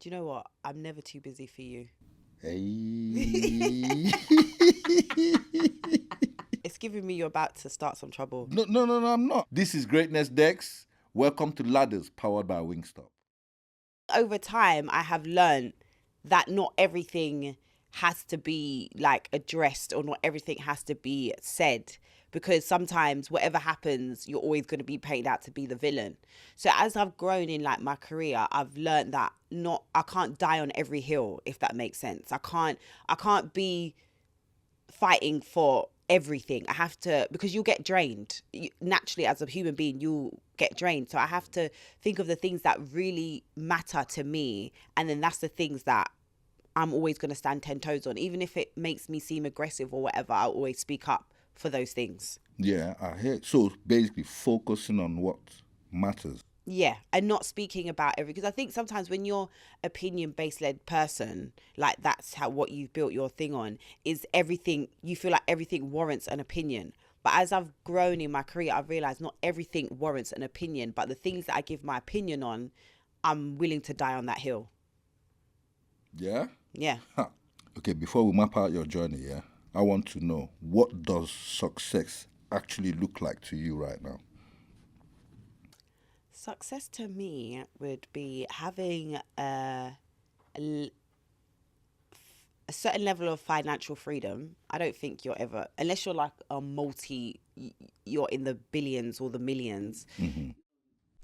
Do you know what? I'm never too busy for you. Hey. It's giving me you're about to start some trouble. No, I'm not. This is Greatness Dex. Welcome to Ladders, powered by Wingstop. Over time, I have learned that not everything has to be like addressed, or not everything has to be said, because sometimes whatever happens, you're always going to be paid out to be the villain. So as I've grown in like my career, I've learned that I can't die on every hill, if that makes sense. I can't be fighting for everything. I have to, because you'll get drained. Naturally, as a human being, you'll get drained. So I have to think of the things that really matter to me, and then that's the things that I'm always going to stand 10 toes on. Even if it makes me seem aggressive or whatever, I'll always speak up for those things. Yeah, I hear. So basically, focusing on what matters. Yeah, and not speaking about because I think sometimes when you're opinion-based led person, like that's what you've built your thing on, is everything, you feel like everything warrants an opinion. But as I've grown in my career, I've realized not everything warrants an opinion, but the things that I give my opinion on, I'm willing to die on that hill. Yeah? Yeah. Ha. Okay, before we map out your journey, yeah, I want to know, what does success actually look like to you right now? Success to me would be having a certain level of financial freedom. I don't think you're ever, unless you're like you're in the billions or the millions. Mm-hmm.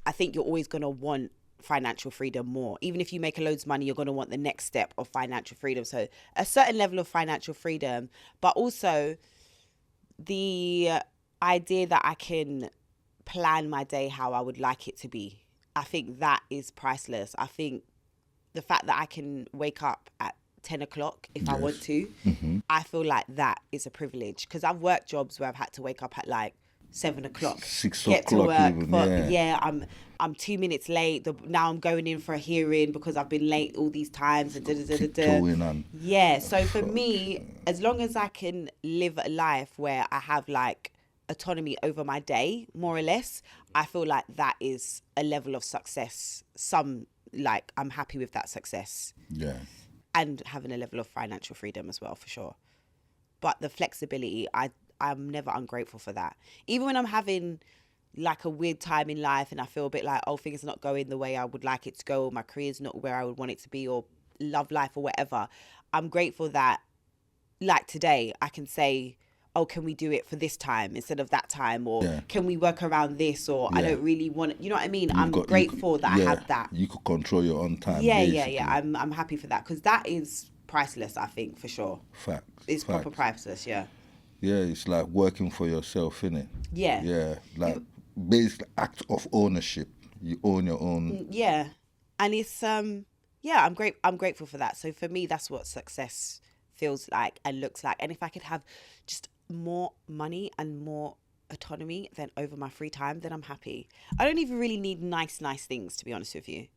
I think you're always going to want financial freedom more. Even if you make loads of money, you're going to want the next step of financial freedom. So a certain level of financial freedom, but also the idea that I can plan my day how I would like it to be. I think that is priceless. I think the fact that I can wake up at 10 o'clock if I want to, I feel like that is a privilege, because I've worked jobs where I've had to wake up at like 7 o'clock, 6 get o'clock to work. even, I'm 2 minutes late. Now I'm going in for a hearing because I've been late all these times. And tiptoeing on. Yeah, so for me, as long as I can live a life where I have like autonomy over my day, more or less, I feel like that is a level of success. I'm happy with that success. Yeah. And having a level of financial freedom as well, for sure. But the flexibility, I'm never ungrateful for that. Even when I'm having like a weird time in life and I feel a bit like, oh, things are not going the way I would like it to go, or my career's not where I would want it to be, or love life or whatever, I'm grateful that like today I can say, oh, can we do it for this time instead of that time, or can we work around this, or I don't really want, you know what I mean? I'm grateful that I have that. You could control your own time. Yeah. I'm happy for that, because that is priceless, I think, for sure. Facts. It's proper priceless, yeah. Yeah, it's like working for yourself, innit? Yeah. Yeah, like basic act of ownership. You own your own. Yeah, and it's I'm grateful for that. So for me, that's what success feels like and looks like. And if I could have just more money and more autonomy then over my free time, then I'm happy. I don't even really need nice things, to be honest with you.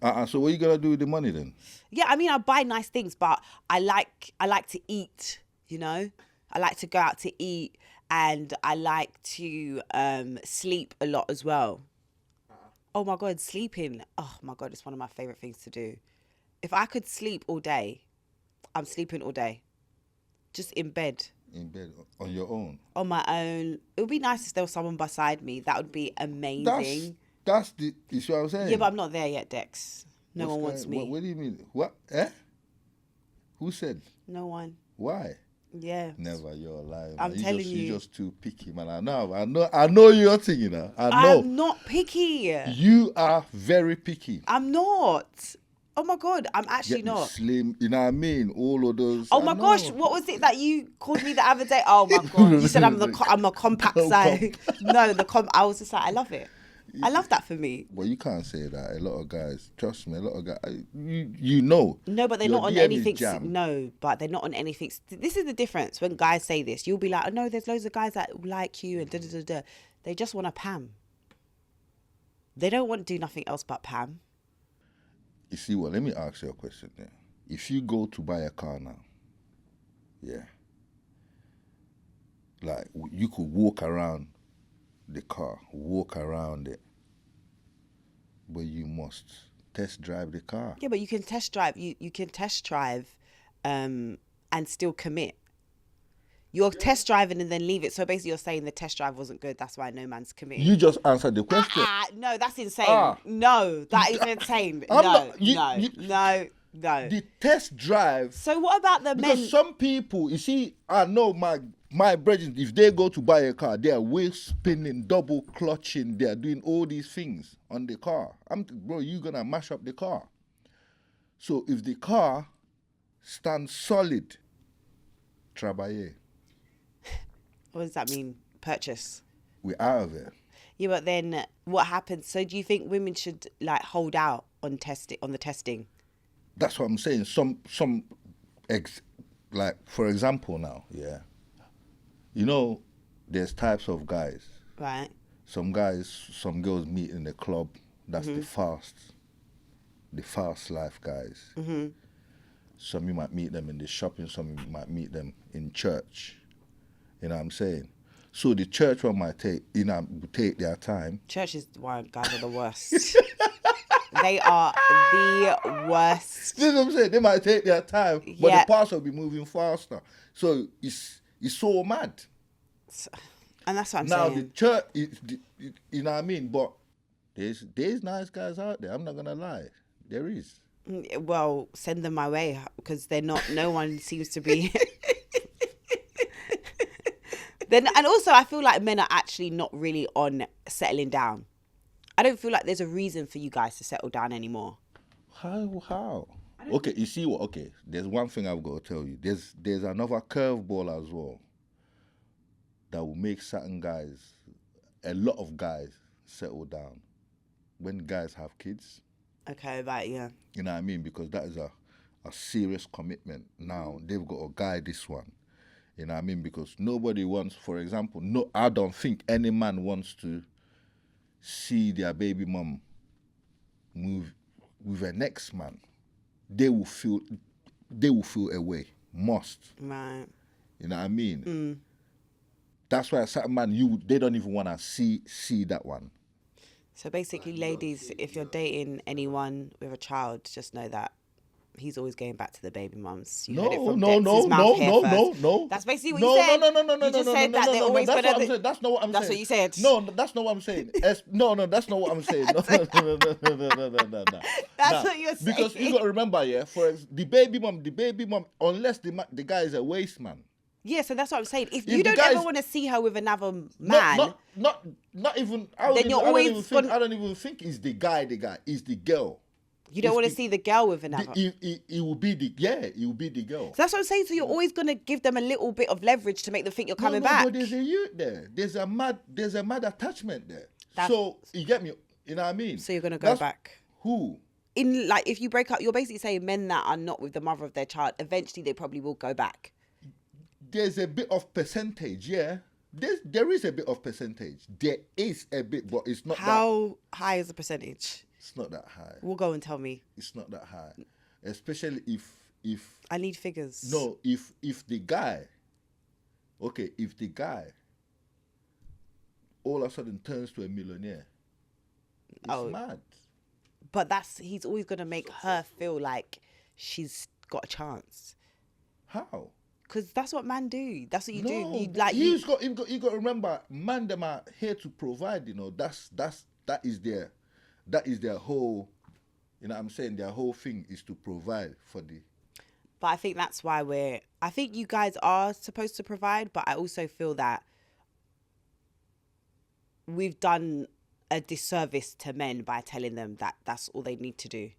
So what are you gonna do with the money then? Yeah, I mean, I buy nice things, but I like to eat, you know? I like to go out to eat, and I like to sleep a lot as well. Oh my God, sleeping. Oh my God, it's one of my favorite things to do. If I could sleep all day, I'm sleeping all day. Just in bed. In bed, on your own? On my own. It would be nice if there was someone beside me. That would be amazing. That's what I'm saying. Yeah, but I'm not there yet, Dex. No one wants me. What do you mean? What? Who said? No one. Why? Yeah. Never, you're lying. I'm telling you. You're just too picky, man. I know you're thinking that. I know. I'm not picky. You are very picky. I'm not. Oh my God, I'm actually not. Slim, you know what I mean? All of those. Oh my gosh, what was it that you called me the other day? Oh my God, you said I'm a compact size. No, I was just like, I love it. I love that for me. Well, you can't say that. A lot of guys, trust me, a lot of guys, you know. No, but they're not on anything. No, but they're not on anything. This is the difference. When guys say this, you'll be like, oh no, there's loads of guys that like you and da-da-da-da. They just want a Pam. They don't want to do nothing else but Pam. You see what? Let me ask you a question there. If you go to buy a car now, yeah, like you could walk around the car, walk around it, but you must test drive the car. Yeah, but you can test drive. You can test drive, and still commit. You're test driving and then leave it. So basically, you're saying the test drive wasn't good. That's why no man's committing. You just answered the question. No, that's insane. No, that is insane. No. The test drive. So what about the men? Because some people, you see, I know my brethren, if they go to buy a car, they are wheel spinning, double clutching, they are doing all these things on the car. Bro, you're gonna mash up the car. So if the car stands solid, travailler. What does that mean? Purchase. We're out of it. Yeah, but then what happens? So do you think women should like hold out on the testing? That's what I'm saying. Like for example now, yeah. You know, there's types of guys. Right. Some girls meet in the club. That's the fast life guys. Mm-hmm. Some you might meet them in the shopping. Some you might meet them in church. You know what I'm saying? So the church one might take their time. Churches, guys are the worst. They are the worst. You know what I'm saying? They might take their time, but the pastor will be moving faster. So it's so mad. And that's what I'm saying. Now the church, you know what I mean? But there's nice guys out there. I'm not gonna lie, there is. Well, send them my way because they're not. No one seems to be. Then, and also, I feel like men are actually not really on settling down. I don't feel like there's a reason for you guys to settle down anymore. How? Okay, you see what? Okay, there's one thing I've got to tell you. There's another curveball as well that will make certain guys, a lot of guys, settle down when guys have kids. Okay, right, yeah. You know what I mean? Because that is a serious commitment. Now they've got to guide this one. You know what I mean? Because nobody wants, for example, I don't think any man wants to see their baby mom move with a next man. They will feel away. Must. Right. You know what I mean? That's why a certain man, they don't even want to see that one. So basically, ladies, if you're dating anyone with a child, just know that he's always going back to the baby mums. You heard it from Dex's mouth here first. No. That's basically what you said. No. You just said that they're always going to... That's not what I'm saying. That's what you said. No, that's not what I'm saying. No, that's not what I'm saying. No. That's what you're saying. Because you got to remember, yeah, for the baby mom, unless the guy is a waste man. Yeah, so that's what I'm saying. If you don't ever want to see her with another man... Not even... I don't even think it's the guy. It's the girl. You don't want to see the girl with another. It will be the girl. So that's what I'm saying. So you're always gonna give them a little bit of leverage to make them think you're coming back. But there's a youth there. There's a mad attachment there. So you get me. You know what I mean? So you're gonna go back. Who? If you break up, you're basically saying men that are not with the mother of their child, eventually they probably will go back. There's a bit of percentage, yeah. There is a bit of percentage. There is a bit, but it's not. How high is the percentage? It's not that high. We'll go and tell me. It's not that high, especially if I need figures. No, if the guy all of a sudden turns to a millionaire, it's mad. But he's always gonna make her feel like she's got a chance. How? Because that's what men do. That's what you do. You got to remember, man, them are here to provide. You know, that is their whole. You know what I'm saying? Their whole thing is to provide for the. But I think that's why I think you guys are supposed to provide, but I also feel that we've done a disservice to men by telling them that that's all they need to do.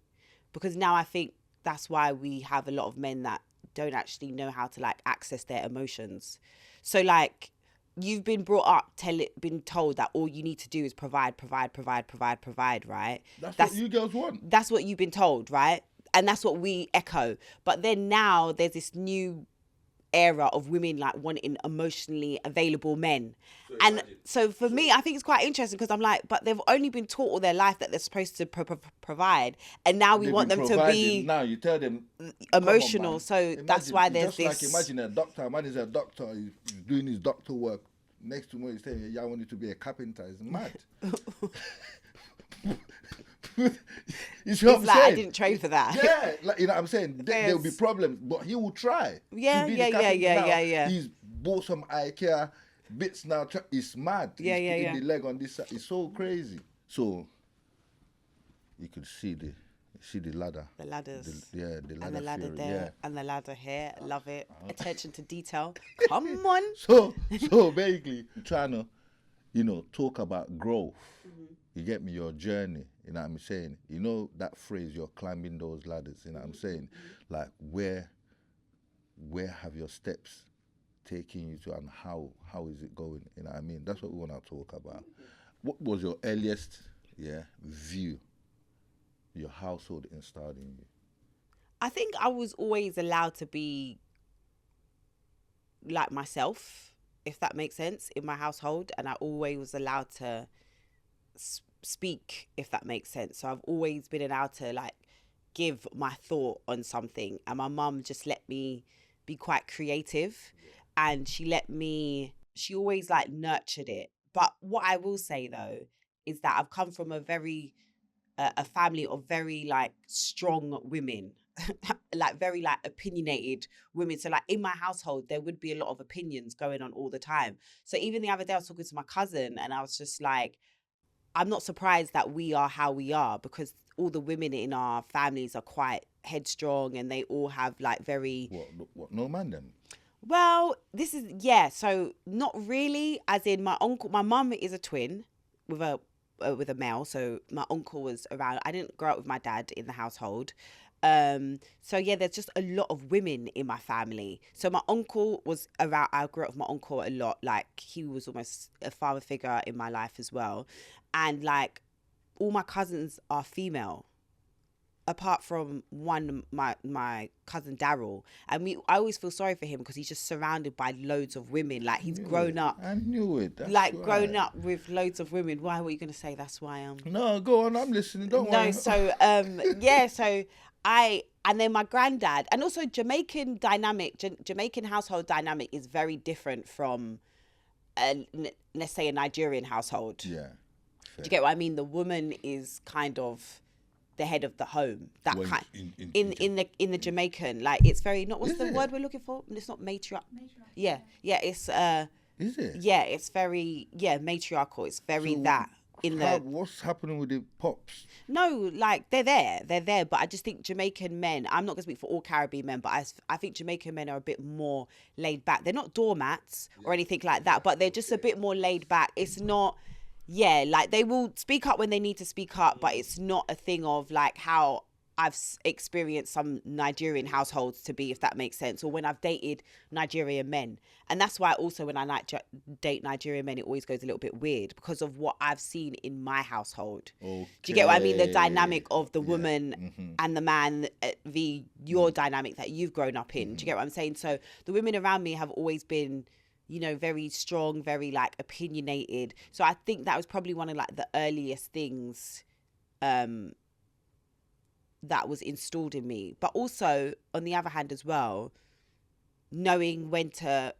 Because now I think that's why we have a lot of men that don't actually know how to access their emotions. So you've been brought up, been told that all you need to do is provide, right? That's what you girls want. That's what you've been told, right? And that's what we echo. But then now there's this new era of women wanting emotionally available men. So for me, I think it's quite interesting because I'm but they've only been taught all their life that they're supposed to provide, and now we want them to be now you tell them emotional. On, so that's why there's this. Imagine a doctor. A man is a doctor. He's doing his doctor work. Next tomorrow he's saying, "Yeah, I want you to be a carpenter." It's mad. You see what I'm It's like, saying? I didn't train for that. Yeah, like, you know what I'm saying? There will be Yes. problems, but he will try. Yeah, To be yeah, the yeah, captain yeah, now, yeah, yeah. He's bought some IKEA bits now. It's mad. Yeah, He's yeah, putting yeah. the leg on this side. It's so crazy. So you could see the ladder. The ladders. The ladder. And the ladder theory. there, Yeah. and the ladder here. Love it. Attention to detail. Come on. So basically, trying to, talk about growth. You get me, your journey. You know what I'm saying? You know that phrase, you're climbing those ladders. You know what I'm saying? Like where have your steps taken you to, and how is it going? You know what I mean? That's what we want to talk about. What was your earliest view your household installed in you? I think I was always allowed to be like myself, if that makes sense, in my household, and I always was allowed to speak, if that makes sense. So I've always been allowed to like give my thought on something, and my mum just let me be quite creative, and she always like nurtured it. But what I will say though is that I've come from a family of very like strong women, like very like opinionated women. So like in my household, there would be a lot of opinions going on all the time. So even the other day I was talking to my cousin, and I was just like, I'm not surprised that we are how we are, because all the women in our families are quite headstrong, and they all have like very... What no man then? Well, this is, so not really, as in my mum is a twin with a male, so my uncle was around. I didn't grow up with my dad in the household. So yeah, there's just a lot of women in my family. So my uncle was around. I grew up with my uncle a lot. Like he was almost a father figure in my life as well. And like all my cousins are female, apart from one, my cousin Daryl. And I always feel sorry for him because he's just surrounded by loads of women. Like he's grown up. I knew it. That's like why. Grown up with loads of women. Why were you going to say that's why? No, go on. I'm listening. Don't worry. No, so so and then my granddad, and also Jamaican household dynamic is very different from let's say a Nigerian household. Yeah. Do you get what I mean? The woman is kind of the head of the home. That Well, kind in the Jamaican, like it's very not what's Is the it? word we're looking for? It's not matriarch. Yeah, it's Is it? yeah, it's very matriarchal. It's very So that in the what's happening with the pops? No, like they're there, but I just think Jamaican men, I'm not going to speak for all Caribbean men, but I think Jamaican men are a bit more laid back. They're not doormats or anything like that, but they're just a bit more laid back. It's not, like they will speak up when they need to speak up, but it's not a thing of like how I've experienced some Nigerian households to be, if that makes sense, or when I've dated Nigerian men. And that's why also when I date Nigerian men, it always goes a little bit weird because of what I've seen in my household. Okay. Do you get what I mean? The dynamic of the woman and the man, your dynamic that you've grown up in. Do you get what I'm saying? So the women around me have always been, very strong, very like opinionated. So I think that was probably one of like the earliest things that was installed in me. But also on the other hand as well, knowing when to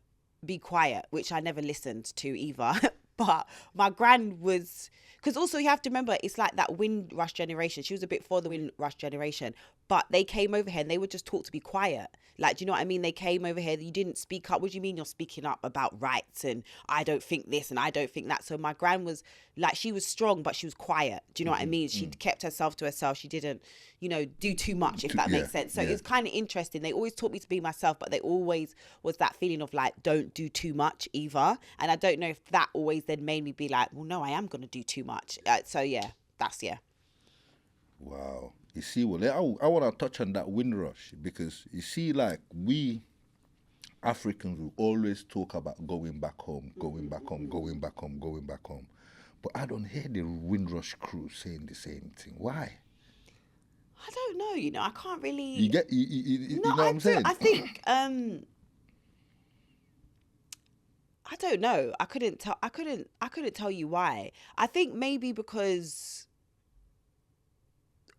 be quiet, which I never listened to either. But my gran was, because also you have to remember, it's like that Windrush generation. She was a bit for the Windrush generation, but they came over here and they would just talk to be quiet. Like, do you know what I mean? They came over here, you didn't speak up. What do you mean you're speaking up about rights and I don't think this and I don't think that? So my gran was like, she was strong, but she was quiet. Do you know what I mean? She kept herself to herself. She didn't, do too much, if that makes sense. So it's kind of interesting. They always taught me to be myself, but they always was that feeling of like, don't do too much either. And I don't know if that always then made me be like, well, no, I am going to do too much. Wow. You see, well, I want to touch on that Windrush because you see, like, we Africans will always talk about going back home, going back home, going back home, going back home. But I don't hear the Windrush crew saying the same thing. Why? I don't know, I can't really... You know what I'm saying? I think... I don't know. I couldn't tell you why. I think maybe because...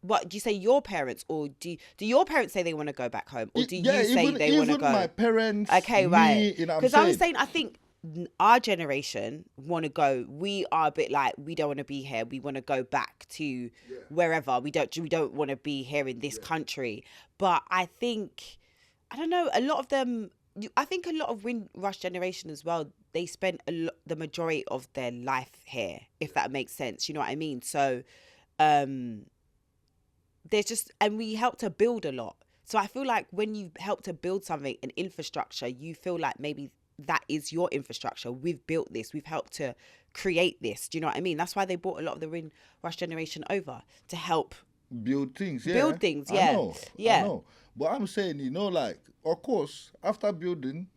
What do you say? Your parents, or do your parents say they want to go back home, or do you say they want to go? Even my parents. Okay, right. You know what I'm Because I was saying, I think our generation want to go. We are a bit like, we don't want to be here. We want to go back to wherever. We don't want to be here in this country. But I think, I don't know, a lot of them. I think a lot of Windrush generation as well. They spent the majority of their life here, if that makes sense. You know what I mean? So, there's just, and we help to build a lot. So I feel like when you help to build something, an infrastructure, you feel like maybe that is your infrastructure. We've built this. We've helped to create this. Do you know what I mean? That's why they brought a lot of the Windrush generation over to help build things. Yeah. Build things. Yeah. I know. But I'm saying, like, of course, after building.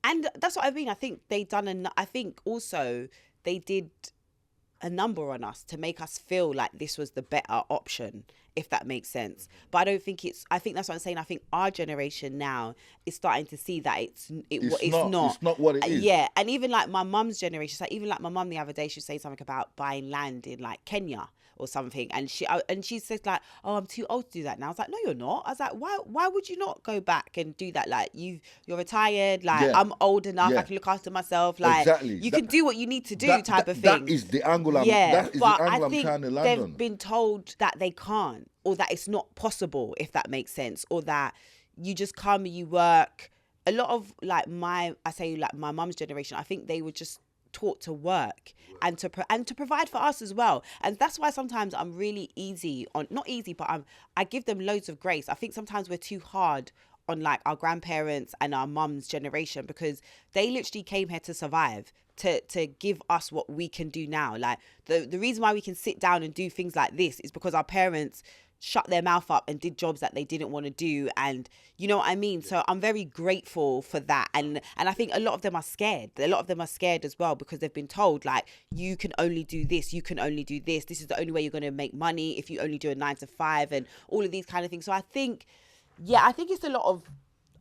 And that's what I mean. I think I think also they did a number on us to make us feel like this was the better option, if that makes sense. But I don't think I think that's what I'm saying. I think our generation now is starting to see that it's not. It's not what it is. Yeah. And even like my mum's generation, so even like my mum the other day, she was saying something about buying land in like Kenya or something. And she says like, oh, I'm too old to do that now. I was like, no, you're not. I was like, why would you not go back and do that? Like you're retired. Like I'm old enough. I can look after myself. Like you can do what you need to do type of thing. That is the angle I'm trying to land on. They've been told that they can't, or that it's not possible, if that makes sense, or that you just come, you work. A lot of like my mum's generation, I think they were just taught to work and to provide for us as well. And that's why sometimes I'm really not easy, but I give them loads of grace. I think sometimes we're too hard on like our grandparents and our mum's generation, because they literally came here to survive, to give us what we can do now. Like the reason why we can sit down and do things like this is because our parents shut their mouth up and did jobs that they didn't want to do. And you know what I mean? So I'm very grateful for that. And I think a lot of them are scared. A lot of them are scared as well, because they've been told like, you can only do this. You can only do this. This is the only way you're going to make money if you only do a 9 to 5 and all of these kind of things. So I think it's a lot of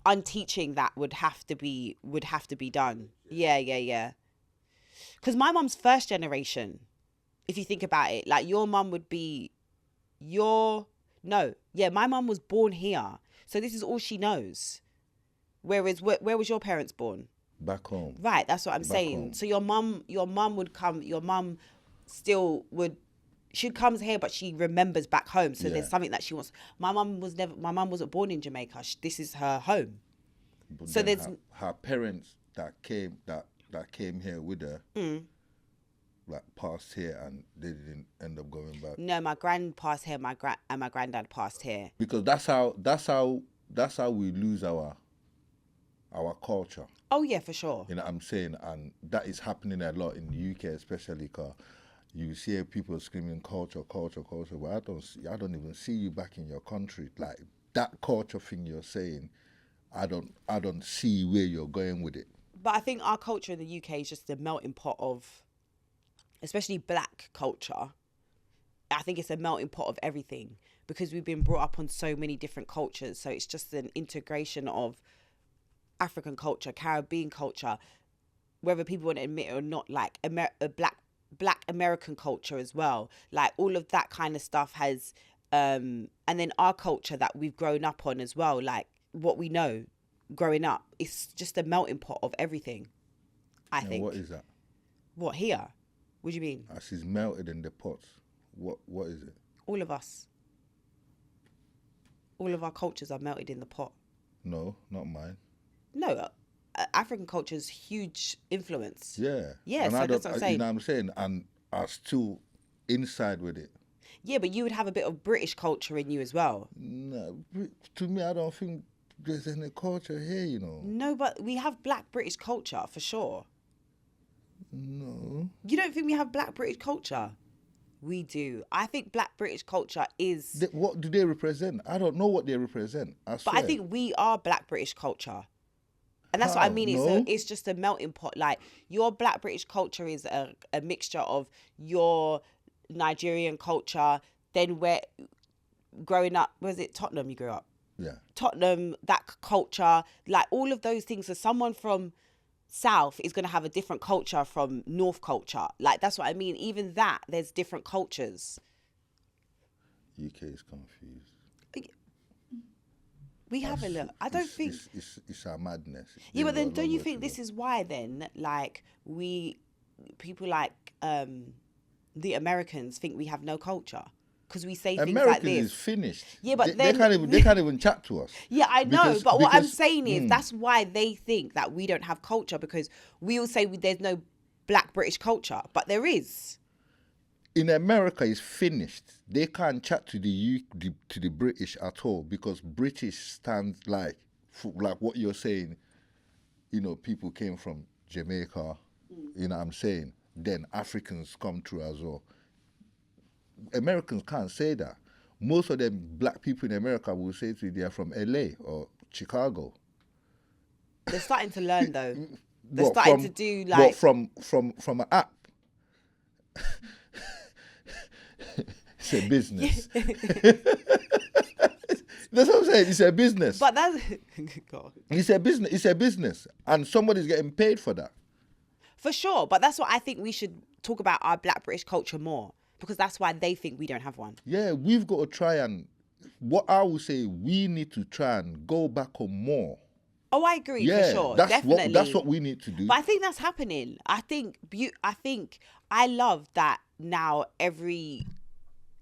unteaching that would have to be done. Yeah. Because my mum's first generation, if you think about it, like your mum would be my mum was born here. So this is all she knows. Whereas, where was your parents born? Back home. Right, that's what I'm saying. Home. So your mum would come, your mum she comes here, but she remembers back home. So there's something that she wants. My mum wasn't born in Jamaica. This is her home. But so then there's her parents that came here with her. Like passed here and they didn't end up going back. No, my grand passed here, and my granddad passed here. Because that's how we lose our culture. Oh yeah, for sure. You know what I'm saying? And that is happening a lot in the UK, especially because you see people screaming culture, but I don't even see you back in your country. Like that culture thing you're saying, I don't see where you're going with it. But I think our culture in the UK is just a melting pot of, especially black culture. I think it's a melting pot of everything, because we've been brought up on so many different cultures. So it's just an integration of African culture, Caribbean culture, whether people want to admit it or not, like black American culture as well. Like all of that kind of stuff has, and then our culture that we've grown up on as well, like what we know growing up. It's just a melting pot of everything, I think. What is that? What, here? What do you mean? As she's melted in the pots. What is it? All of us. All of our cultures are melted in the pot. No, not mine. No, African culture's huge influence. Yeah. Yeah, so that's what I'm saying. You know what I'm saying? And are still inside with it. Yeah, but you would have a bit of British culture in you as well. No, to me, I don't think there's any culture here, you know. No, but we have black British culture, for sure. No. You don't think we have black British culture? We do. I think black British culture is... What do they represent? I don't know what they represent. But I think we are black British culture. And that's what I mean. No. It's just a melting pot. Like, your black British culture is a mixture of your Nigerian culture, then where... Growing up, was it Tottenham you grew up? Yeah. Tottenham, that culture, like all of those things. So someone from South is going to have a different culture from North culture. Like, that's what I mean. Even that, there's different cultures. UK is confused. We have a look. I don't think. It's a madness. Yeah, but They've then got a don't long you way think to this go. is why then, like, people like the Americans think we have no culture because we say things like Americans is this. finished. Yeah, but they can't even chat to us. Yeah, I know, but what I'm because- saying is that's why they think that we don't have culture, because we all say there's no black British culture, but there is. in America is finished. They can't chat to the British at all, because British stands like what you're saying. You know, people came from Jamaica. You know what I'm saying? Then Africans come through as well. Americans can't say that. Most of them black people in America will say to you they're from LA or Chicago. They're starting to learn though. They're What, starting from- to do what, like from an app. It's a business. That's what I'm saying. It's a business. But that's God. It's a business. It's a business, and somebody's getting paid for that. For sure. But that's what I think we should talk about, our black British culture more, because that's why they think we don't have one. Yeah, we've got to try and. What I would say, we need to try and go back on more. Oh, I agree, Yeah, for sure. that's Definitely. that's what we need to do. But I think that's happening. I think I love that now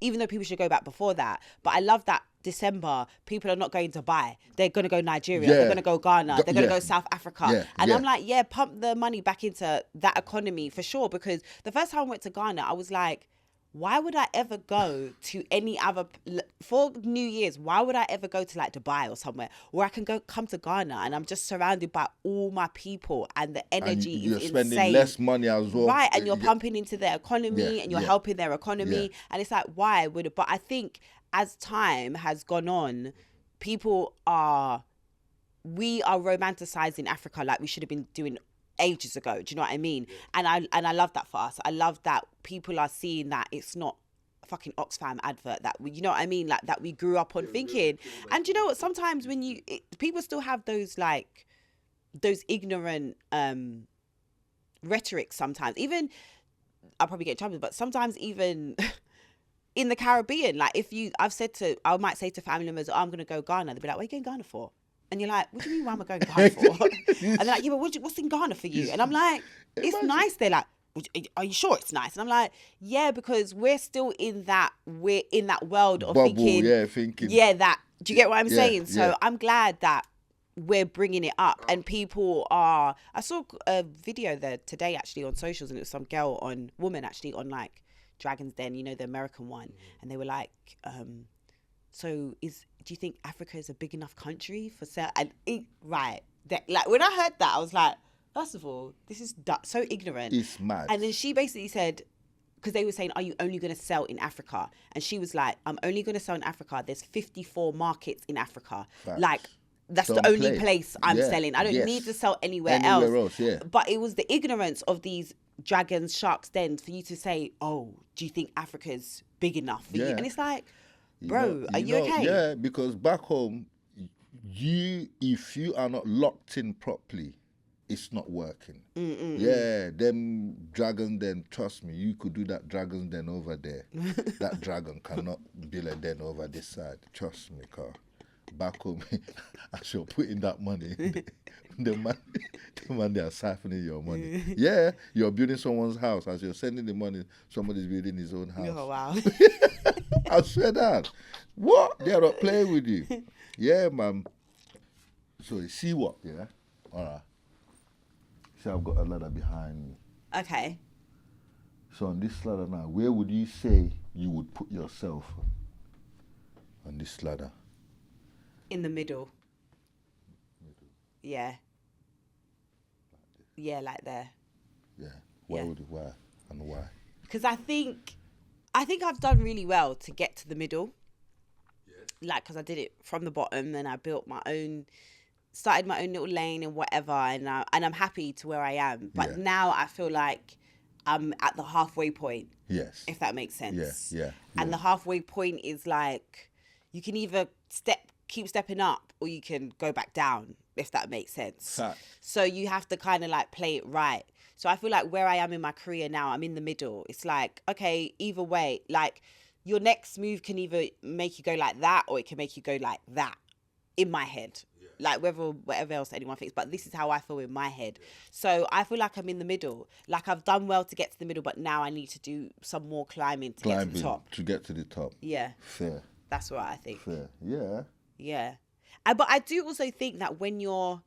even though people should go back before that, but I love that December, people are not going to Dubai. They're going to go Nigeria. Yeah. They're going to go Ghana. They're going to Yeah. go South Africa. Yeah, And yeah. I'm like, yeah, pump the money back into that economy for sure. Because the first time I went to Ghana, I was like, why would I ever go to any other, for New Year's, why would I ever go to like Dubai or somewhere where I can come to Ghana and I'm just surrounded by all my people and the and energy you're is spending insane. less money as well. Right, and you're Yeah. pumping into their economy Yeah, and you're yeah. helping their economy. Yeah. And it's like, why would it? But I think as time has gone on, we are romanticizing Africa like we should have been doing ages ago. Do you know what I mean? Yeah. And I love that for us. I love that people are seeing that it's not a fucking Oxfam advert that we, you know what I mean? Like that we grew up on thinking. And you know what? Sometimes when people still have those like, those ignorant rhetoric sometimes. Even, I'll probably get in trouble, but sometimes even in the Caribbean, like I might say to family members, oh, I'm going to go Ghana. They'll be like, what are you going Ghana for? And you're like, what do you mean, why am I going Ghana for? And they're like, yeah, but what's in Ghana for you? And I'm like, it's nice. They're like, are you sure it's nice? And I'm like, yeah, because we're in that world of Bubble, thinking, that, do you get what I'm saying? So yeah. I'm glad that we're bringing it up, and people are, I saw a video there today actually on socials, and it was some woman actually on like Dragon's Den, you know, the American one. And they were like, do you think Africa is a big enough country for sale? And like when I heard that, I was like, first of all, this is so ignorant. It's mad. And then she basically said, because they were saying, are you only going to sell in Africa? And she was like, I'm only going to sell in Africa. There's 54 markets in Africa. Facts. Like, that's Don't the only play. place I'm Yeah. selling. I don't Yes. need to sell anywhere Anywhere else. else, yeah. But it was the ignorance of these dragons, sharks, dens for you to say, oh, do you think Africa's big enough for you? Yeah. And it's like, bro, are you know, okay? Yeah, because back home, if you are not locked in properly, it's not working. Yeah, them dragons then, trust me, you could do that dragon's den over there. That dragon cannot build a den over this side. Trust me, car. Back home, I should put in that money. the man they are siphoning your money. Yeah, you're building someone's house. As you're sending the money, somebody's building his own house. Oh, wow. I swear that. What? They're not playing with you. Yeah, man. So you see what? Yeah. All right. See, I've got a ladder behind me. Okay. So on this ladder now, where would you say you would put yourself on this ladder? In the middle. Yeah. Yeah, like there. Yeah. Yeah. Why and why? Because I think I've done really well to get to the middle. Yeah. Like, because I did it from the bottom, and I built started my own little lane and whatever, and I'm happy to where I am. But now I feel like I'm at the halfway point. Yes. If that makes sense. Yeah. And the halfway point is like, you can either keep stepping up, or you can go back down, if that makes sense. Fact. So you have to kind of like play it right. So I feel like where I am in my career now, I'm in the middle. It's like, okay, either way, like your next move can either make you go like that, or it can make you go like that. in my head. Like whatever else anyone thinks, but this is how I feel in my head. So I feel like I'm in the middle. Like I've done well to get to the middle, but now I need to do some more climbing to get to the top. To get to the top. Yeah. Fair. That's what I think. Fair. Yeah. Yeah. But I do also think that when you're,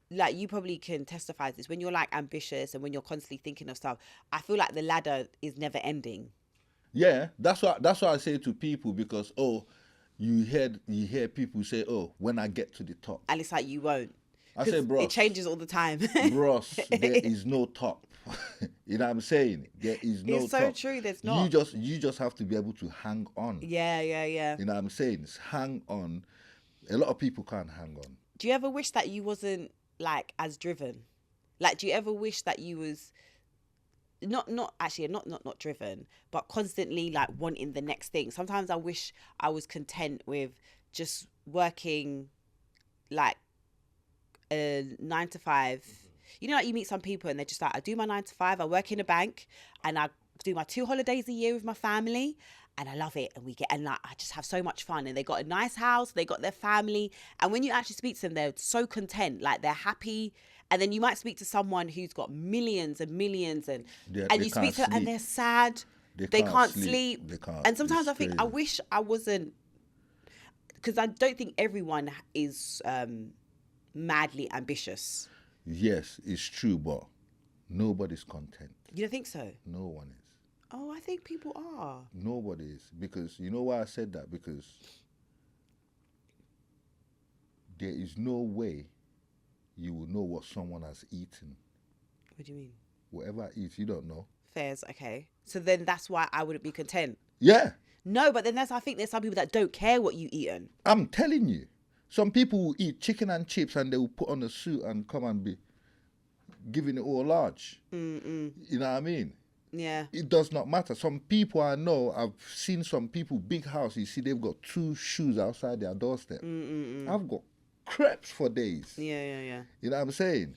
like, you probably can testify to this, when you're like ambitious and when you're constantly thinking of stuff, I feel like the ladder is never ending. Yeah, that's what I say to people, because you hear people say, when I get to the top. And it's like, you won't. I say, bro, it changes all the time. Bros, there is no top. You know what I'm saying? There is no top. It's so true, there's not. You just have to be able to hang on. Yeah. You know what I'm saying? It's hang on. A lot of people can't hang on. Do you ever wish that you wasn't like as driven? Like, do you ever wish that you was not driven, but constantly like wanting the next thing? Sometimes I wish I was content with just working like a 9 to 5. You know, like you meet some people and they're just like, I do my 9 to 5, I work in a bank, and I do my 2 holidays a year with my family, and I love it, and like I just have so much fun, and they got a nice house, they got their family, and when you actually speak to them, they're so content, like they're happy. And then you might speak to someone who's got millions and millions, and you speak to them and they're sad, they can't sleep. And sometimes I think I wish I wasn't, because I don't think everyone is madly ambitious. Yes, it's true, but nobody's content. You don't think so? No one is. Oh, I think people are. Nobody is. Because you know why I said that? Because there is no way you will know what someone has eaten. What do you mean? Whatever I eat, you don't know. Fairs, okay. So then that's why I wouldn't be content. Yeah. No, but then I think there's some people that don't care what you eaten. I'm telling you. Some people will eat chicken and chips and they will put on a suit and come and be giving it all large. You know what I mean? Yeah. It does not matter. Some people I know, I've seen some people, big house, you see they've got 2 shoes outside their doorstep. I've got crepes for days. Yeah. You know what I'm saying?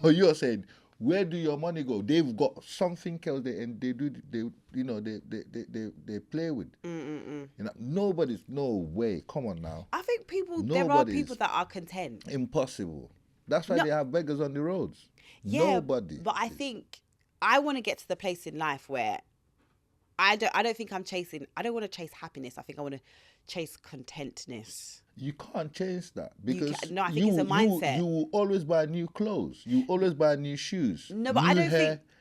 But you're saying, where do your money go? They've got something else they play with. You know, no way. Come on now. I think there are people that are content. Impossible. That's why they have beggars on the roads. Yeah, Nobody. But I think I want to get to the place in life where I don't think I don't want to chase happiness. I think I want to chase contentness. You can't change that, because I think it's a mindset. You will always buy new clothes. You always buy new shoes. No, but I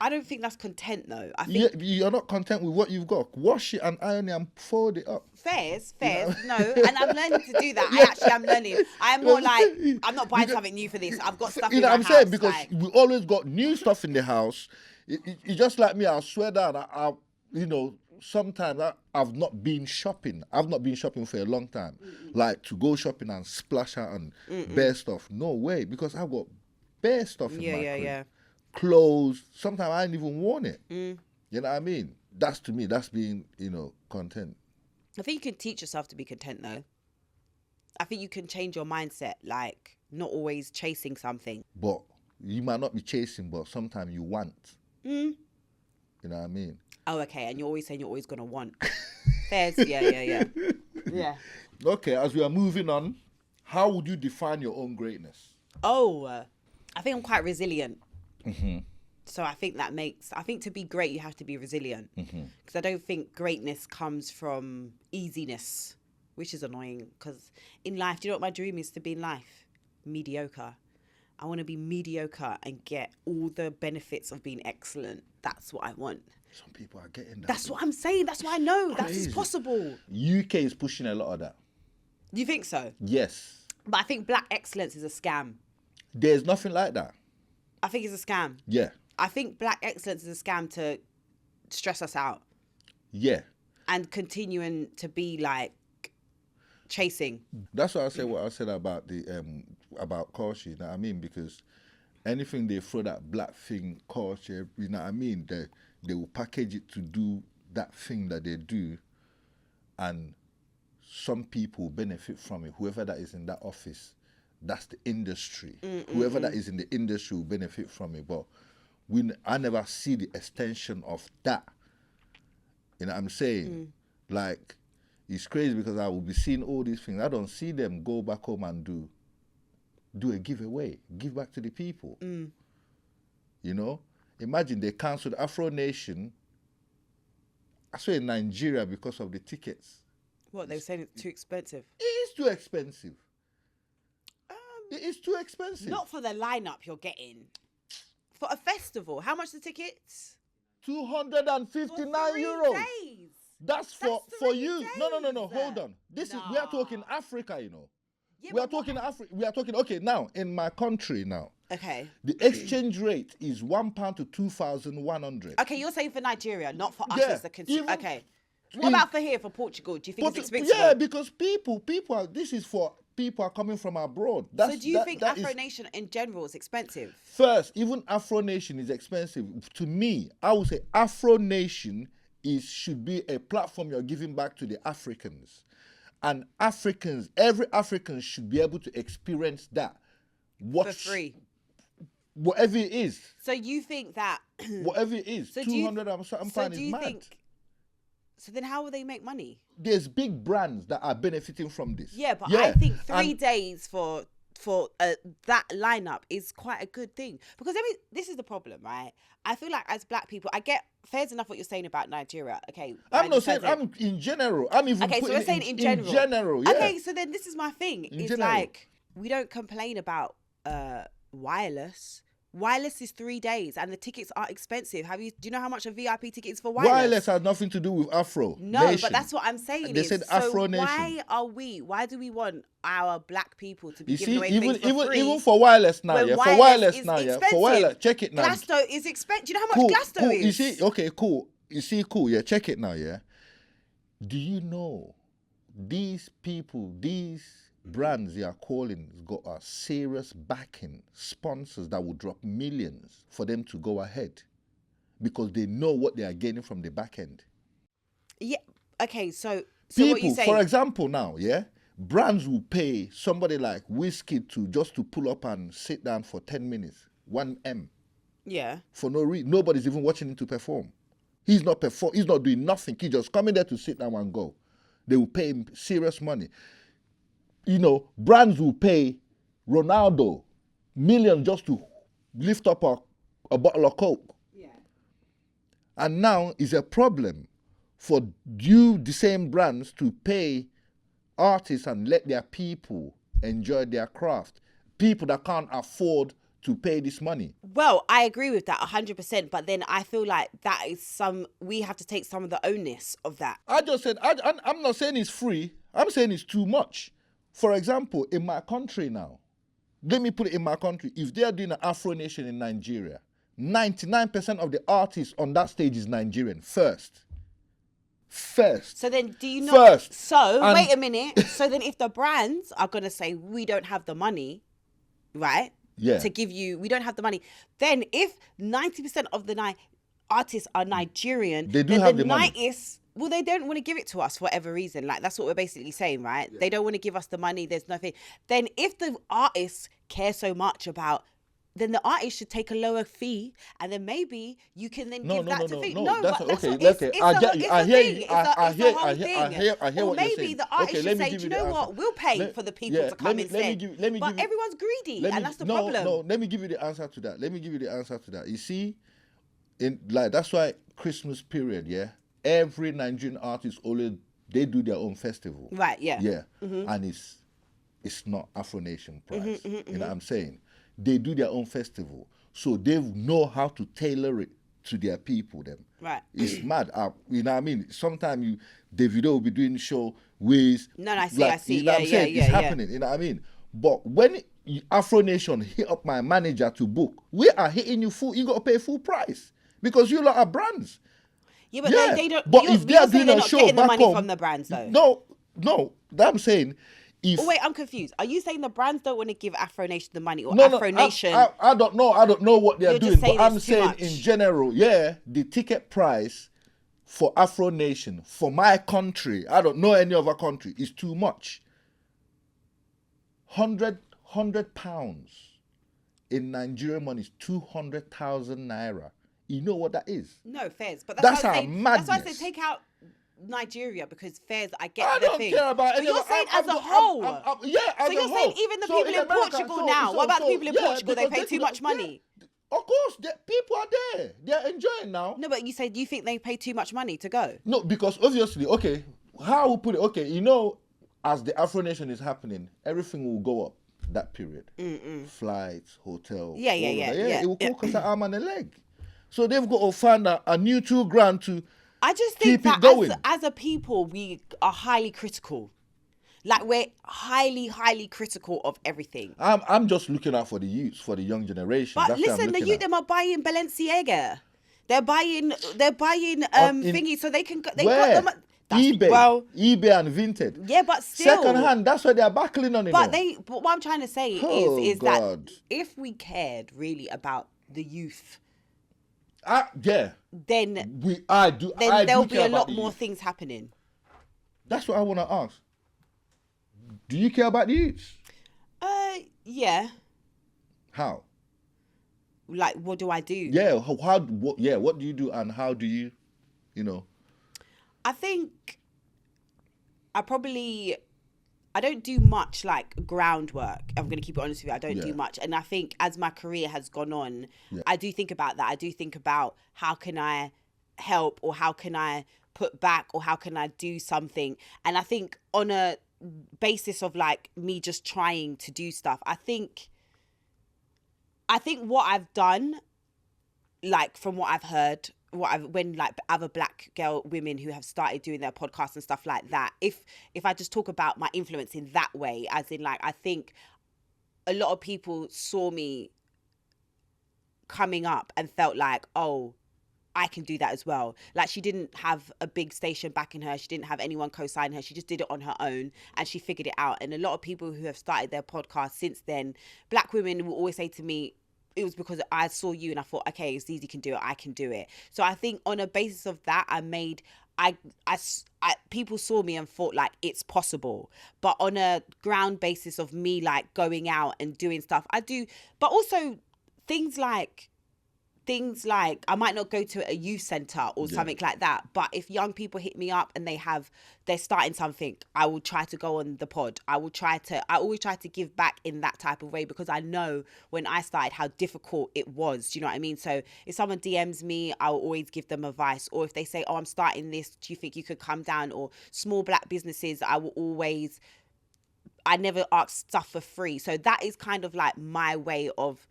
don't think that's content though. I think you're not content with what you've got. Wash it and iron it and fold it up. Fairs. No, and I'm learning to do that. I am learning. I am more like, I'm not buying something new for this. I've got stuff in my house. You know what I'm saying? Because we always got new stuff in the house. It's just like me. I swear down. Sometimes I've not been shopping. I've not been shopping for a long time. Like to go shopping and splash out and bare stuff. No way, because I've got bare stuff in my crib. Yeah. Clothes. Sometimes I ain't even worn it. You know what I mean? That's, to me, that's being, content. I think you can teach yourself to be content though. I think you can change your mindset, like not always chasing something. But you might not be chasing, but sometimes you want. You know what I mean? Oh, okay. And you're always saying you're always going to want. Fairs, yeah. Yeah. Okay, as we are moving on, how would you define your own greatness? Oh, I think I'm quite resilient. So I think to be great, you have to be resilient. Because I don't think greatness comes from easiness, which is annoying. Because in life, do you know what my dream is to be in life? Mediocre. I want to be mediocre and get all the benefits of being excellent. That's what I want. Some people are getting that. That's what I'm saying. That's what I know. That is possible. UK is pushing a lot of that. Do you think so? Yes. But I think black excellence is a scam. There's nothing like that. I think it's a scam. Yeah. I think black excellence is a scam to stress us out. Yeah. And continuing to be like chasing. That's why I said what I said about the about culture. You know what I mean? Because anything they throw that black thing culture, you know what I mean? They will package it to do that thing that they do, and some people benefit from it. Whoever that is in that office, that's the industry. Whoever that is in the industry will benefit from it. But I never see the extension of that. You know what I'm saying? Like, it's crazy because I will be seeing all these things. I don't see them go back home and do a giveaway, give back to the people. You know, imagine they cancelled Afro Nation. I swear in Nigeria because of the tickets. What, they were saying it's too expensive? It is too expensive. It is too expensive. Not for the lineup you're getting. For a festival, how much the tickets? 259 €259. Days. That's for you. Days. No. Hold on. We are talking Africa, you know. Yeah, we are talking Africa. We are talking. Okay, now in my country now. Okay. The exchange rate is £1 to 2,100. Okay, you're saying for Nigeria, not for us Yeah, as the consumer. even Okay. What about for here, for Portugal? Do you think it's expensive? Yeah, because people are. This is for people are coming from abroad. So do you think Afro Nation in general is expensive? First, even Afro Nation is expensive. To me, I would say Afro Nation should be a platform you're giving back to the Africans. And Africans, every African should be able to experience that. For free. Whatever it is. So you think that... whatever it is. So 200 I'm fine is mad. So then how will they make money? There's big brands that are benefiting from this. Yeah, but I think 3 days for that lineup is quite a good thing. Because this is the problem, right? I feel like as black people, I get fair's enough what you're saying about Nigeria. Okay. I'm not saying, I'm in general. I'm even okay, so we're saying in general. In general, yeah. Okay, so then this is my thing. It's like, we don't complain about wireless. Wireless is 3 days and the tickets are expensive. Do you know how much a VIP ticket is for wireless? Wireless has nothing to do with Afro No, Nation. but that's what I'm saying. They said Afro Nation. Why do we want our black people to be you giving see, away things for free? even for wireless now, yeah. For wireless now, yeah. For wireless, check it now. Glasto is expensive. Do you know how much Glasto is? You see, okay, cool. You see, cool, yeah. Check it now, yeah. Do you know these people, these brands they are calling got a serious backing, sponsors that will drop millions for them to go ahead because they know what they are gaining from the back end. Yeah. Okay. So people, what you saying? For example, now, yeah, brands will pay somebody like Whiskey to pull up and sit down for 10 minutes, 1M. Yeah. For no reason, nobody's even watching him to perform. He's not doing nothing. He's just coming there to sit down and go. They will pay him serious money. You know, brands will pay Ronaldo millions just to lift up a bottle of Coke. Yeah. And now it's a problem for the same brands to pay artists and let their people enjoy their craft. People that can't afford to pay this money. Well, I agree with that 100%, but then I feel like that is we have to take some of the onus of that. I just said, I'm not saying it's free. I'm saying it's too much. For example, in my country now, let me put it in my country. If they are doing an Afro Nation in Nigeria, 99% of the artists on that stage is Nigerian. First. So then do you know? First. So, wait a minute. So then if the brands are going to say, we don't have the money, right? Yeah. To give you, we don't have the money. Then if 90% of the artists are Nigerian, they do have the money. Well, they don't want to give it to us for whatever reason. Like, that's what we're basically saying, right? Yeah. They don't want to give us the money. There's nothing. Then if the artists care so much about, then the artist should take a lower fee, and then maybe you can then give that to fee. No, that's but okay. That's Okay, I hear you. I hear what you're saying. Maybe the artist should say, do you know what? We'll pay for the people to come instead. But everyone's greedy, and that's the problem. No, let me give you the answer to that. You see, that's why Christmas period, yeah. Every Nigerian artist they do their own festival. Right, yeah. Yeah. Mm-hmm. And it's not Afro Nation price. You know what I'm saying? They do their own festival. So they know how to tailor it to their people then. Right. It's mad. You know what I mean? Sometimes Davido will be doing show with I see. You know what I'm saying? It's happening, you know what I mean? But when Afro Nation hit up my manager to book, we are hitting you full, you gotta pay full price. Because you lot are brands. Yeah, but they don't. But if they are doing a show getting the back money home, from the brands though. No. I'm saying, if wait, I'm confused. Are you saying the brands don't want to give Afro Nation the money, or Afro Nation? I don't know. I don't know what they're doing, but I'm saying much. In general, yeah, the ticket price for Afro Nation for my country, I don't know any other country, is too much. £100 in Nigerian money is 200,000 naira. You know what that is? No, fairs. But that's our madness. That's why I said take out Nigeria because fairs. I get I the don't thing. care about So any you're of- saying I'm- as a I'm- whole. yeah, as So a you're whole. saying even the So people in America, Portugal now. What about the people in Portugal? They pay too much money. Of course, people are there. They're enjoying now. No, but you said you think they pay too much money to go. No, because obviously, okay, how we put it, okay, you know, as the Afro Nation is happening, everything will go up that period. Flights, hotel. Yeah. It will cost an arm and a leg. So they've got to find a new $2,000 to I just keep think it that going. as a people, we are highly critical. Like we're highly critical of everything. I'm just looking out for the youths, for the young generation. But That's what I'm listen, the looking youth at. them are buying Balenciaga. They're buying thingy, so they can they Where? got them. That's, eBay, well, eBay and Vinted. yeah, but still, Second hand. That's why they're battling on it. But now. but what I'm trying to say Oh, is God. that if we cared really about the youth, yeah, then I do. there'll do be care a about lot the more youth. things happening. That's what I want to ask. Do you care about the youths? Yeah. How? Like, what do I do? Yeah, what do you do and how do you, you know? I think I don't do much like groundwork. I'm going to keep it honest with you. I don't do much. And I think as my career has gone on, I do think about that. I do think about how can I help or how can I put back or how can I do something. And I think on a basis of like me just trying to do stuff, I think what I've done, like from what I've heard, when like other black women who have started doing their podcasts and stuff like that, if I just talk about my influence in that way, as in like I think a lot of people saw me coming up and felt like, oh, I can do that as well. Like she didn't have a big station backing her. She didn't have anyone co-sign her. She just did it on her own and she figured it out. And a lot of people who have started their podcast since then, black women will always say to me, it was because I saw you and I thought, okay, if Zeze can do it, I can do it. So I think on a basis of that, people saw me and thought like it's possible. But on a ground basis of me like going out and doing stuff, I do. But also things like I might not go to a youth center or something like that, but if young people hit me up and they're starting something, I will try to go on the pod. I always try to give back in that type of way because I know when I started how difficult it was. Do you know what I mean? So if someone DMs me, I will always give them advice. Or if they say, oh, I'm starting this, do you think you could come down? Or small black businesses, I never ask stuff for free. So that is kind of like my way of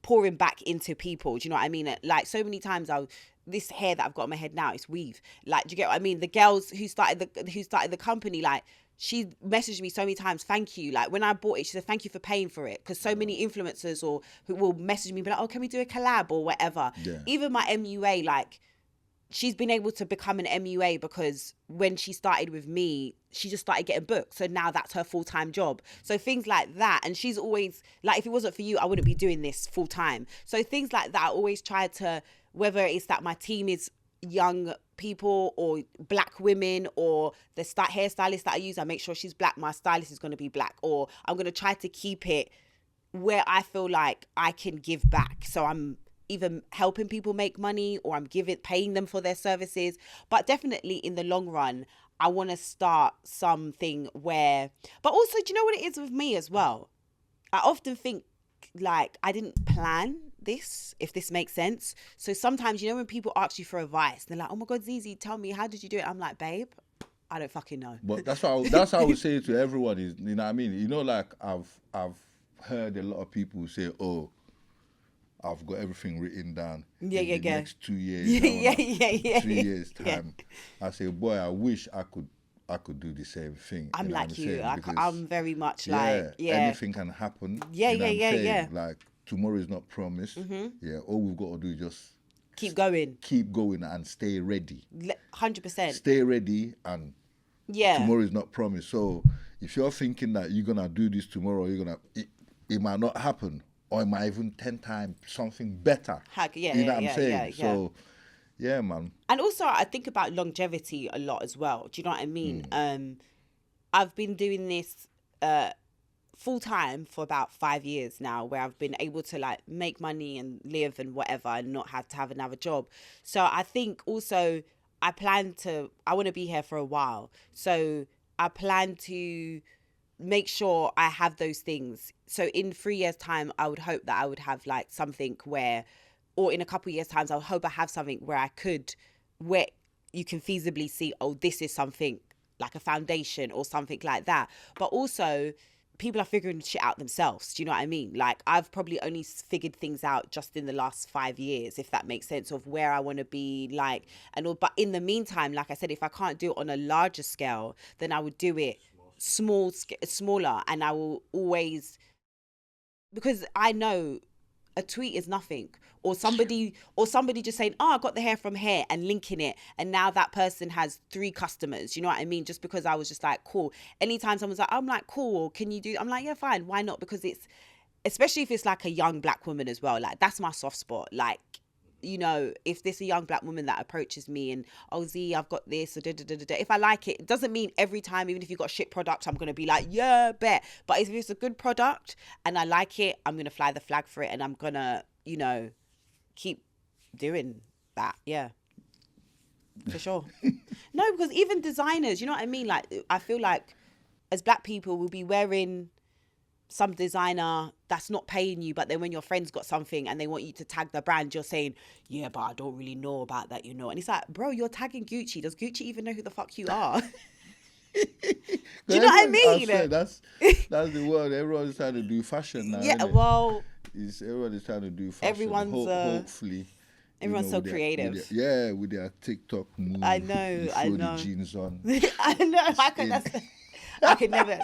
pouring back into people. Do you know what I mean? Like so many times this hair that I've got on my head now, it's weave. Like, do you get what I mean? The girls who started the company, like she messaged me so many times, thank you. Like when I bought it, she said, thank you for paying for it. Because so many influencers or who will message me, be like, oh, can we do a collab or whatever? Yeah. Even my MUA, like she's been able to become an MUA because when she started with me, she just started getting booked. So now that's her full-time job. So things like that. And she's always like, if it wasn't for you, I wouldn't be doing this full-time. So things like that, I always try to, whether it's that my team is young people or black women or the hairstylist that I use, I make sure she's black. My stylist is going to be black. Or I'm going to try to keep it where I feel like I can give back. So I'm either helping people make money or I'm paying them for their services. But definitely in the long run, I want to start something where, but also, do you know what it is with me as well? I often think like I didn't plan this, if this makes sense. So sometimes, you know, when people ask you for advice, they're like, oh my God, Zeze, tell me, how did you do it? I'm like, babe, I don't fucking know. But that's how I would say it to everyone is, you know what I mean? You know, like I've heard a lot of people say, oh, I've got everything written down. The next 2 years. 3 years time. I say, boy, I wish I could do the same thing. I'm like you. I'm very much like, anything can happen. Yeah. Like tomorrow is not promised. Mm-hmm. Yeah, all we've got to do is just keep going and stay ready. 100%. Stay ready and tomorrow is not promised. So if you're thinking that you're gonna do this tomorrow, it might not happen. Or it might even 10 times something better. You know what I'm saying? So, yeah, man. And also, I think about longevity a lot as well. Do you know what I mean? I've been doing this full time for about 5 years now, where I've been able to like make money and live and whatever, and not have to have another job. So I think also I want to be here for a while. So I plan to make sure I have those things. So in 3 years' time, I would hope that I would have like something where, or in a couple of years' times, I would hope I have something where where you can feasibly see, oh, this is something like a foundation or something like that. But also, people are figuring shit out themselves. Do you know what I mean? Like, I've probably only figured things out just in the last 5 years, if that makes sense, of where I want to be, like, and all. But in the meantime, like I said, if I can't do it on a larger scale, then I would do it smaller, and I will always, because I know a tweet is nothing, or somebody just saying, oh, I got the hair from here, and linking it, and now that person has 3 customers. You know what I mean? Just because I was just like, cool. Anytime someone's like, I'm like, cool, can you do, I'm like, yeah, fine, why not? Because it's, especially if it's like a young black woman as well, like that's my soft spot. Like, you know, if there's a young black woman that approaches me and, oh, Z, I've got this, or if I like it, it doesn't mean every time, even if you got shit product, I'm going to be like, yeah, bet. But if it's a good product and I like it, I'm going to fly the flag for it, and I'm going to, you know, keep doing that. Yeah, for sure. No, because even designers, you know what I mean? Like, I feel like as black people, we'll be wearing some designer that's not paying you, but then when your friend's got something and they want you to tag the brand, you're saying, yeah, but I don't really know about that, you know. And it's like, bro, you're tagging Gucci. Does Gucci even know who the fuck you are? Do you know what I mean? That's the world. Everyone's trying to do fashion now. Yeah, well, everyone is trying to do fashion. Everyone's hopefully. Everyone's so creative. With their TikTok move. I know. The jeans on. I know. I could never.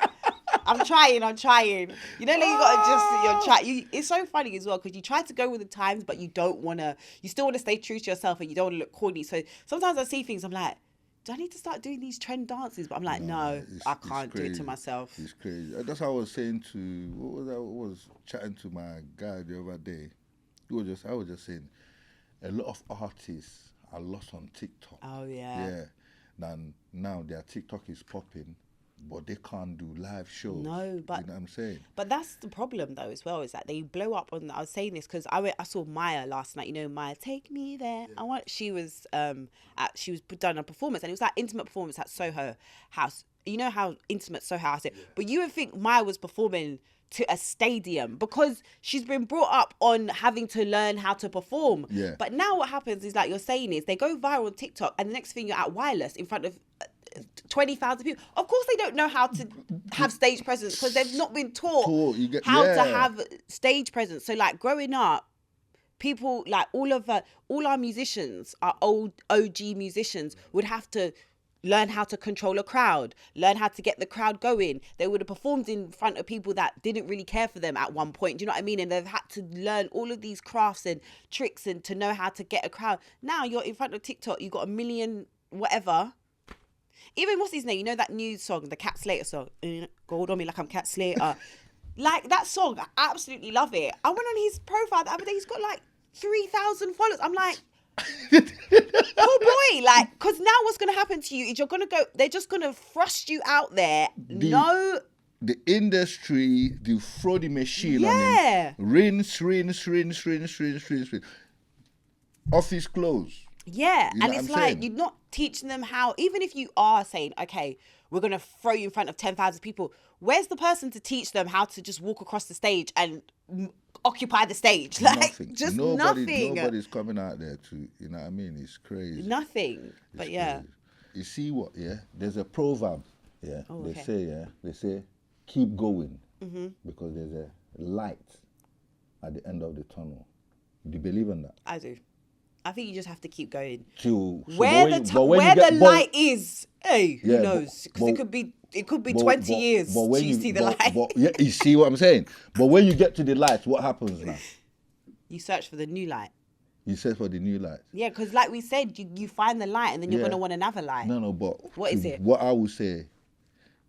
I'm trying. You know, like, you gotta just it's so funny as well, because you try to go with the times, but you don't wanna. You still wanna stay true to yourself, and you don't wanna look corny. So sometimes I see things, I'm like, do I need to start doing these trend dances? But I'm like, no, I can't do it to myself. It's crazy. That's how I was saying to, I was chatting to my guy the other day. I was just saying, a lot of artists are lost on TikTok. Oh yeah. Yeah. Now their TikTok is popping, but they can't do live shows. No, but you know what I'm saying. But that's the problem though as well, is that they blow up on. I was saying this because I saw Maya last night. You know, Maya, take me there. Yeah. She was done a performance, and it was that intimate performance at Soho House. You know how intimate Soho House is, but you would think Maya was performing to a stadium because she's been brought up on having to learn how to perform. Yeah. But now what happens is, like you're saying, is they go viral on TikTok, and the next thing you're at Wireless in front of 20,000 people. Of course they don't know how to have stage presence, because they've not been taught how to have stage presence. So like growing up, people like all our musicians, our old OG musicians, would have to learn how to control a crowd, learn how to get the crowd going. They would have performed in front of people that didn't really care for them at one point. Do you know what I mean? And they've had to learn all of these crafts and tricks and to know how to get a crowd. Now you're in front of TikTok, you've got 1 million whatever. Even what's his name? You know that new song, the Cat Slater song? Gold on me like I'm Cat Slater. Like that song, I absolutely love it. I went on his profile the other day. He's got like 3,000 followers. I'm like, oh boy, like, because now what's going to happen to you is they're just going to thrust you out there. The industry, they throw the machine on him. Rinse. Office close. Yeah, you know and it's like saying? You're not teaching them how, even if you are saying, okay, we're going to throw you in front of 10,000 people, where's the person to teach them how to just walk across the stage and occupy the stage? Like, nothing. Just nothing. Nobody's coming out there to, you know what I mean? It's crazy. Nothing. But yeah. Crazy. You see what, there's a proverb, they say, keep going, because there's a light at the end of the tunnel. Do you believe in that? I do. I think you just have to keep going. Where the light is, who knows? Because it could be 20 years till you see the light. You see what I'm saying? But when you get to the light, what happens now? You search for the new light. You search for the new light. Yeah, because like we said, you find the light and then you're going to want another light. No, but what is it? What I would say,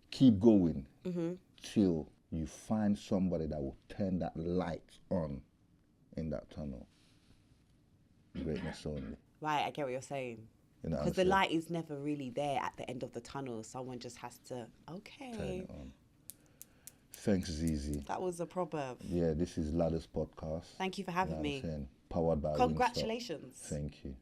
keep going till you find somebody that will turn that light on in that tunnel. Greatness only. Right, I get what you're saying. Because the light is never really there at the end of the tunnel. Someone just has to, turn it on. Thanks, Zeze. That was a proverb. Yeah, this is Ladders Podcast. Thank you for having me. Powered by Congratulations. Thank you.